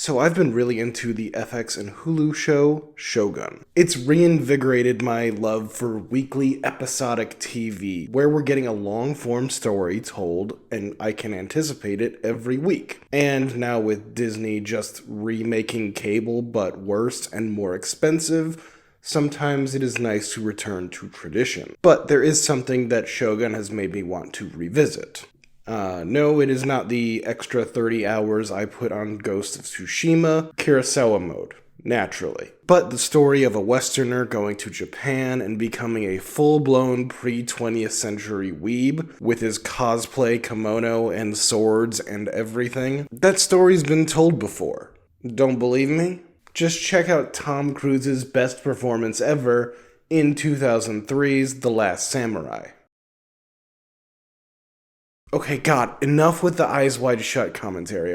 So I've been really into the FX and Hulu show Shogun. It's reinvigorated my love for weekly episodic TV, where we're getting a long-form story told and I can anticipate it every week. And now with Disney just remaking cable but worse and more expensive, sometimes it is nice to return to tradition. But there is something that Shogun has made me want to revisit. No, it is not the extra 30 hours I put on Ghost of Tsushima, Kurosawa mode, naturally. But the story of a Westerner going to Japan and becoming a full-blown pre-20th century weeb with his cosplay kimono and swords and everything. That story's been told before. Don't believe me? Just check out Tom Cruise's best performance ever in 2003's The Last Samurai. Okay, God, enough with the eyes wide shut commentary.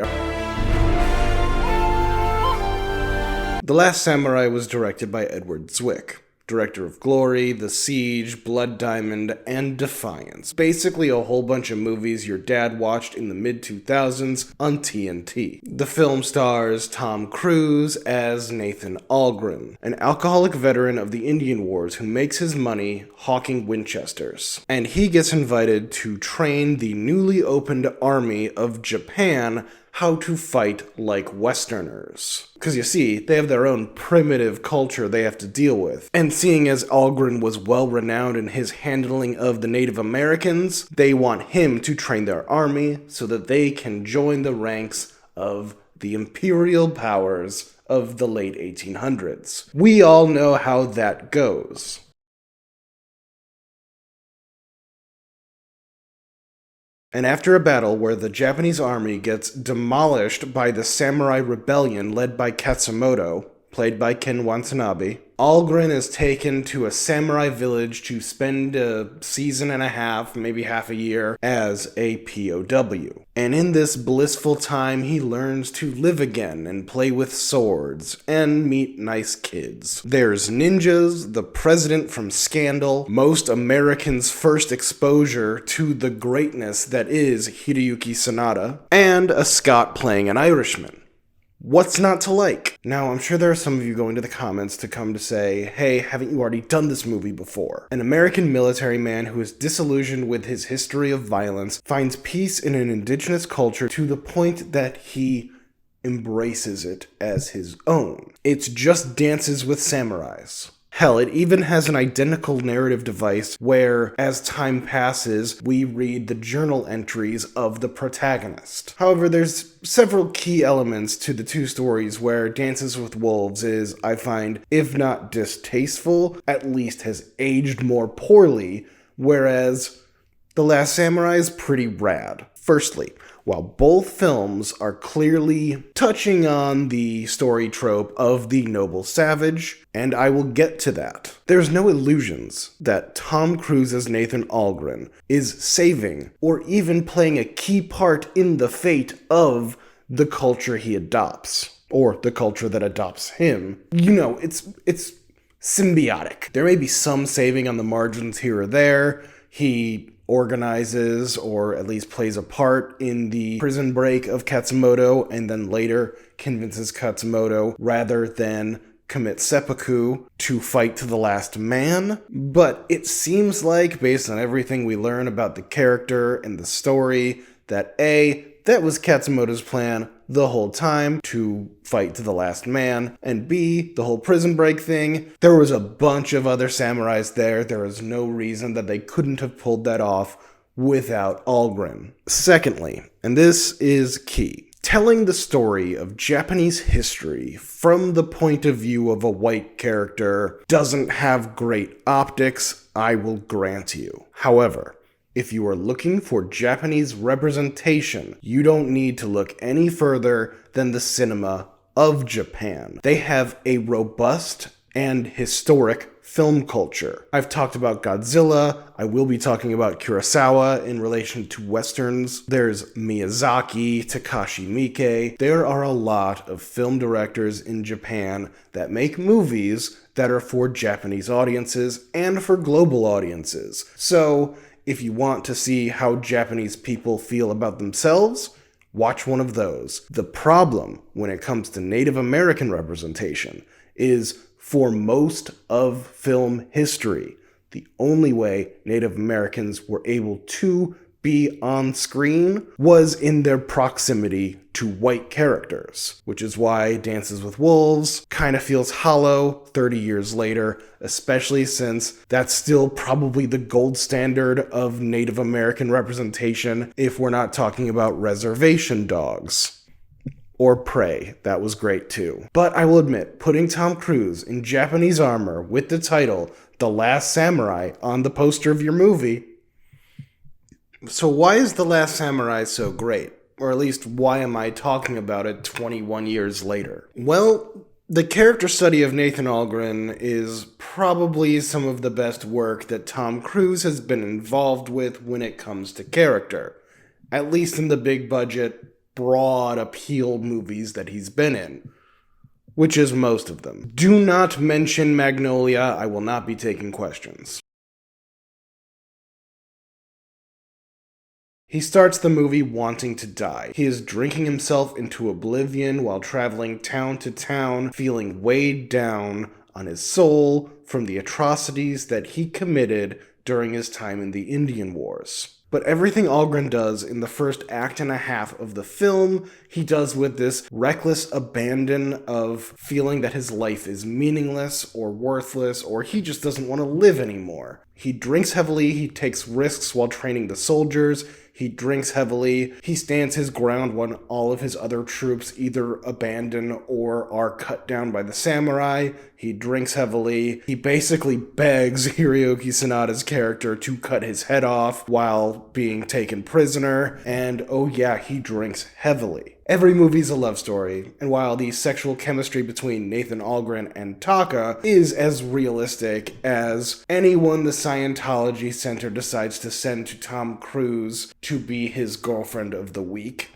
The Last Samurai was directed by Edward Zwick, director of Glory, The Siege, Blood Diamond, and Defiance. Basically a whole bunch of movies your dad watched in the mid-2000s on TNT. The film stars Tom Cruise as Nathan Algren, an alcoholic veteran of the Indian Wars who makes his money hawking Winchesters. And he gets invited to train the newly opened army of Japan how to fight like Westerners. Because you see, they have their own primitive culture they have to deal with. And seeing as Algren was well renowned in his handling of the Native Americans, they want him to train their army so that they can join the ranks of the imperial powers of the late 1800s. We all know how that goes. And after a battle where the Japanese army gets demolished by the samurai rebellion led by Katsumoto, played by Ken Watanabe, Algren is taken to a samurai village to spend a season and a half, maybe half a year, as a POW. And in this blissful time, he learns to live again and play with swords and meet nice kids. There's ninjas, the president from Scandal, most Americans' first exposure to the greatness that is Hideyuki Sanada, and a Scot playing an Irishman. What's not to like? Now, I'm sure there are some of you going to the comments to come to say, hey, haven't you already done this movie before? An American military man who is disillusioned with his history of violence finds peace in an indigenous culture to the point that he embraces it as his own. It's just Dances with Samurais. Hell, it even has an identical narrative device where, as time passes, we read the journal entries of the protagonist. However, there's several key elements to the two stories where Dances with Wolves is, I find, if not distasteful, at least has aged more poorly, whereas The Last Samurai is pretty rad. Firstly, while both films are clearly touching on the story trope of the noble savage, and I will get to that, there's no illusions that Tom Cruise as Nathan Algren is saving or even playing a key part in the fate of the culture he adopts, or the culture that adopts him. You know, it's symbiotic. There may be some saving on the margins here or there. He organizes, or at least plays a part in the prison break of Katsumoto, and then later convinces Katsumoto rather than commit seppuku to fight to the last man. But it seems like, based on everything we learn about the character and the story, that A, that was Katsumoto's plan the whole time, to fight to the last man, and B, the whole prison break thing, there was a bunch of other samurais there. There is no reason that they couldn't have pulled that off without Algren. Secondly, and this is key, telling the story of Japanese history from the point of view of a white character doesn't have great optics, I will grant you. However, if you are looking for Japanese representation, you don't need to look any further than the cinema of Japan. They have a robust and historic film culture. I've talked about Godzilla. I will be talking about Kurosawa in relation to westerns. There's Miyazaki, Takashi Miike. There are a lot of film directors in Japan that make movies that are for Japanese audiences and for global audiences. So, if you want to see how Japanese people feel about themselves, Watch one of those. The problem when it comes to Native American representation is, for most of film history, the only way Native Americans were able to be on screen was in their proximity to white characters, which is why Dances with Wolves kind of feels hollow 30 years later, especially since that's still probably the gold standard of Native American representation if we're not talking about Reservation Dogs. Or Prey, that was great too. But I will admit, putting Tom Cruise in Japanese armor with the title The Last Samurai on the poster of your movie. So why is The Last Samurai so great? Or at least, why am I talking about it 21 years later? Well, the character study of Nathan Algren is probably some of the best work that Tom Cruise has been involved with when it comes to character. At least in the big budget, broad appeal movies that he's been in. Which is most of them. Do not mention Magnolia, I will not be taking questions. He starts the movie wanting to die. He is drinking himself into oblivion while traveling town to town, feeling weighed down on his soul from the atrocities that he committed during his time in the Indian Wars. But everything Algren does in the first act and a half of the film, he does with this reckless abandon of feeling that his life is meaningless or worthless, or he just doesn't want to live anymore. He drinks heavily, he takes risks while training the soldiers, he drinks heavily, he stands his ground when all of his other troops either abandon or are cut down by the samurai, he drinks heavily, he basically begs Hiroyuki Sanada's character to cut his head off while being taken prisoner, and oh yeah, he drinks heavily. Every movie's a love story, and while the sexual chemistry between Nathan Algren and Taka is as realistic as anyone the Scientology Center decides to send to Tom Cruise to be his girlfriend of the week,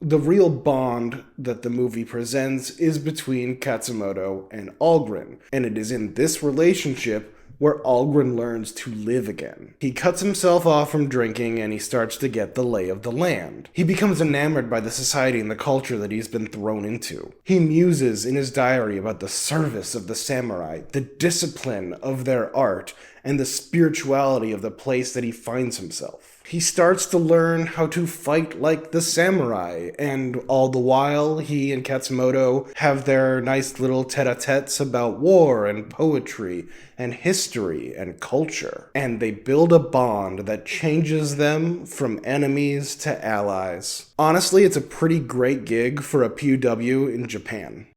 the real bond that the movie presents is between Katsumoto and Algren, and it is in this relationship where Algren learns to live again. He cuts himself off from drinking and he starts to get the lay of the land. He becomes enamored by the society and the culture that he's been thrown into. He muses in his diary about the service of the samurai, the discipline of their art, and the spirituality of the place that he finds himself. He starts to learn how to fight like the samurai, and all the while, he and Katsumoto have their nice little tete-a-tetes about war and poetry and history and culture. And they build a bond that changes them from enemies to allies. Honestly, it's a pretty great gig for a POW in Japan.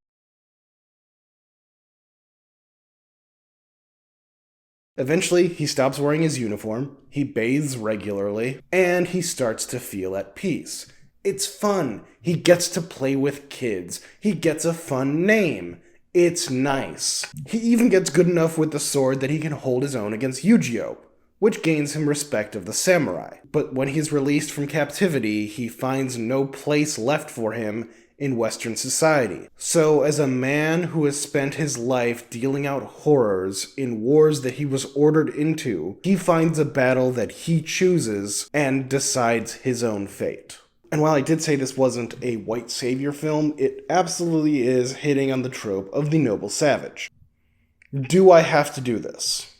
Eventually, he stops wearing his uniform, he bathes regularly, and he starts to feel at peace. It's fun. He gets to play with kids. He gets a fun name. It's nice. He even gets good enough with the sword that he can hold his own against Yu-Gi-Oh!, which gains him respect of the samurai. But when he's released from captivity, he finds no place left for him in Western society. So as a man who has spent his life dealing out horrors in wars that he was ordered into, he finds a battle that he chooses and decides his own fate. And while I did say this wasn't a white savior film, it absolutely is hitting on the trope of the noble savage. Do I have to do this?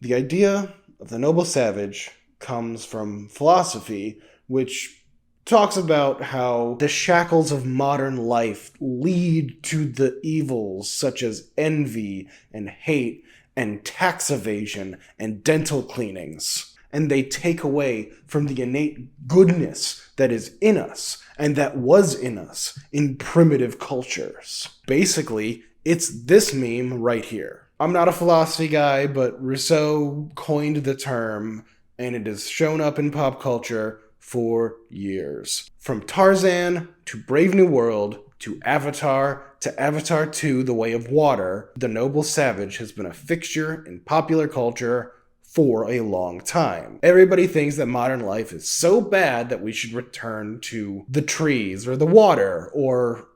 The idea of the noble savage comes from philosophy, which talks about how the shackles of modern life lead to the evils such as envy and hate and tax evasion and dental cleanings. And they take away from the innate goodness that is in us and that was in us in primitive cultures. Basically, it's this meme right here. I'm not a philosophy guy, but Rousseau coined the term, and it has shown up in pop culture for years. From Tarzan to Brave New World to Avatar 2, The Way of Water, the noble savage has been a fixture in popular culture for a long time. Everybody thinks that modern life is so bad that we should return to the trees or the water or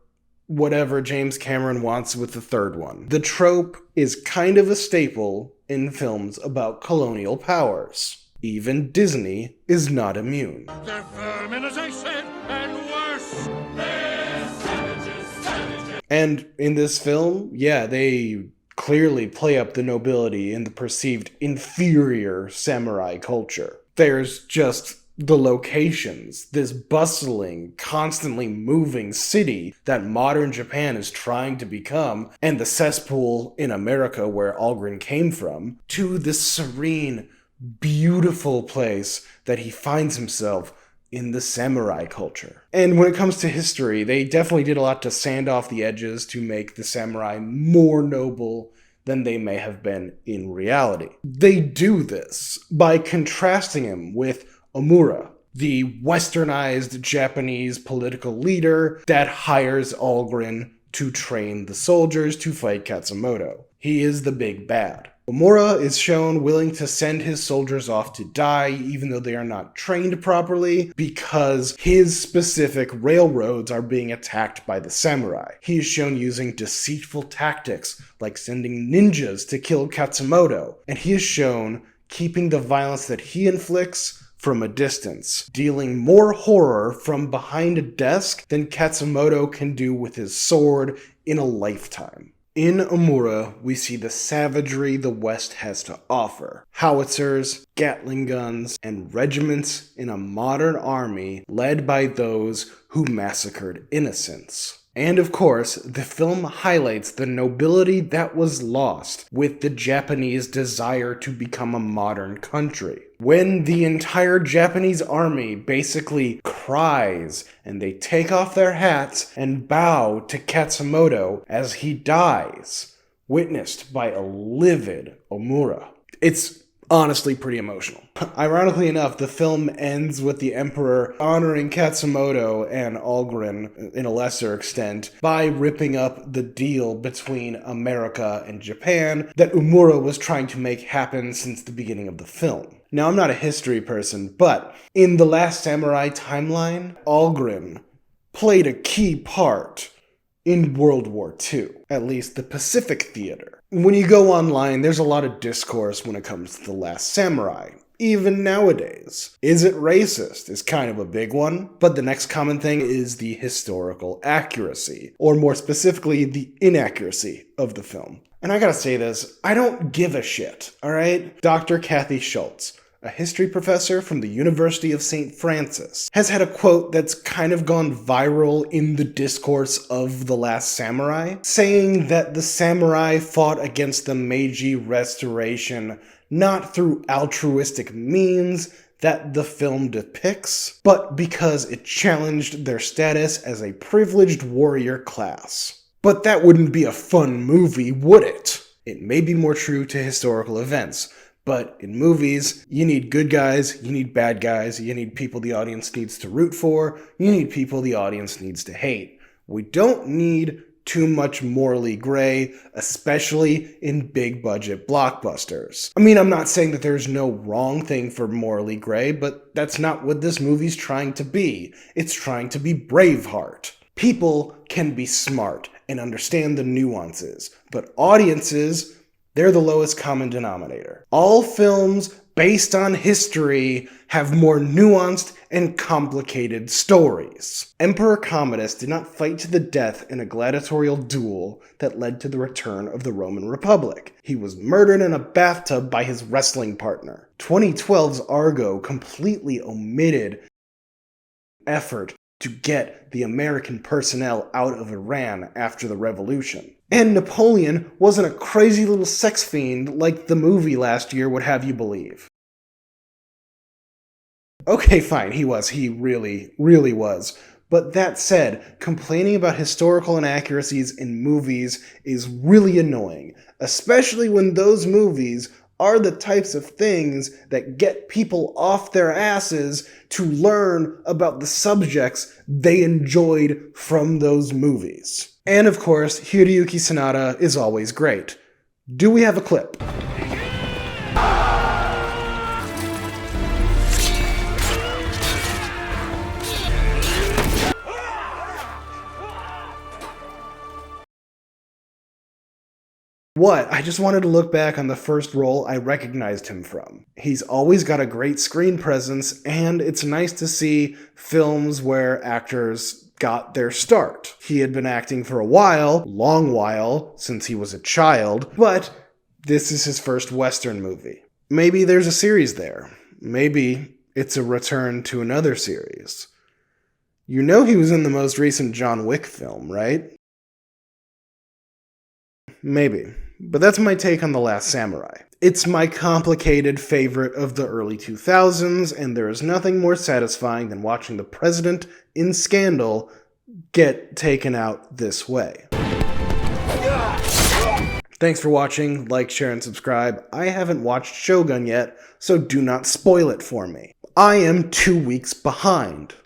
whatever James Cameron wants with the third one. The trope is kind of a staple in films about colonial powers. Even Disney is not immune. They're vermin, as I said, and worse. They're savages. And in this film, yeah, they clearly play up the nobility in the perceived inferior samurai culture. There's just the locations, this bustling, constantly moving city that modern Japan is trying to become, and the cesspool in America where Algren came from, to this serene, beautiful place that he finds himself in the samurai culture. And when it comes to history, they definitely did a lot to sand off the edges to make the samurai more noble than they may have been in reality. They do this by contrasting him with Omura, the westernized Japanese political leader that hires Algren to train the soldiers to fight Katsumoto. He is the big bad. Omura is shown willing to send his soldiers off to die even though they are not trained properly because his specific railroads are being attacked by the samurai. He is shown using deceitful tactics like sending ninjas to kill Katsumoto, and he is shown keeping the violence that he inflicts from a distance, dealing more horror from behind a desk than Katsumoto can do with his sword in a lifetime. In Omura, we see the savagery the West has to offer. Howitzers, Gatling guns, and regiments in a modern army led by those who massacred innocents. And of course, the film highlights the nobility that was lost with the Japanese desire to become a modern country. When the entire Japanese army basically cries and they take off their hats and bow to Katsumoto as he dies, witnessed by a livid Omura. It's honestly pretty emotional. Ironically enough, the film ends with the Emperor honoring Katsumoto and Algren, in a lesser extent, by ripping up the deal between America and Japan that Omura was trying to make happen since the beginning of the film. Now, I'm not a history person, but in the Last Samurai timeline, Algren played a key part in World War II, at least the Pacific Theater. When you go online, there's a lot of discourse when it comes to The Last Samurai. Even nowadays. Is it racist? Is kind of a big one. But the next common thing is the historical accuracy, or more specifically, the inaccuracy of the film. And I gotta say this, I don't give a shit, alright? Dr. Kathy Schultz, a history professor from the University of St. Francis, has had a quote that's kind of gone viral in the discourse of The Last Samurai, saying that the samurai fought against the Meiji Restoration not through altruistic means that the film depicts, but because it challenged their status as a privileged warrior class. But that wouldn't be a fun movie, would it? It may be more true to historical events, but in movies, you need good guys, you need bad guys, you need people the audience needs to root for, you need people the audience needs to hate. We don't need too much morally gray, especially in big budget blockbusters. I mean, I'm not saying that there's no wrong thing for morally gray, but that's not what this movie's trying to be. It's trying to be Braveheart. People can be smart and understand the nuances, but audiences, they're the lowest common denominator. All films based on history have more nuanced and complicated stories. Emperor Commodus did not fight to the death in a gladiatorial duel that led to the return of the Roman Republic. He was murdered in a bathtub by his wrestling partner. 2012's Argo completely omitted effort to get the American personnel out of Iran after the revolution. And Napoleon wasn't a crazy little sex fiend like the movie last year would have you believe. Okay, fine, he was. He really, really was. But that said, complaining about historical inaccuracies in movies is really annoying, especially when those movies are the types of things that get people off their asses to learn about the subjects they enjoyed from those movies. And of course, Hiroyuki Sanada is always great. Do we have a clip? What? I just wanted to look back on the first role I recognized him from. He's always got a great screen presence, and it's nice to see films where actors got their start. He had been acting for a while, long while, since he was a child, but this is his first Western movie. Maybe there's a series there. Maybe it's a return to another series. You know he was in the most recent John Wick film, right? Maybe. But that's my take on The Last Samurai. It's my complicated favorite of the early 2000s, and there is nothing more satisfying than watching the president in Scandal get taken out this way. Thanks for watching. Like, share, and subscribe. I haven't watched Shogun yet, so do not spoil it for me. I am 2 weeks behind.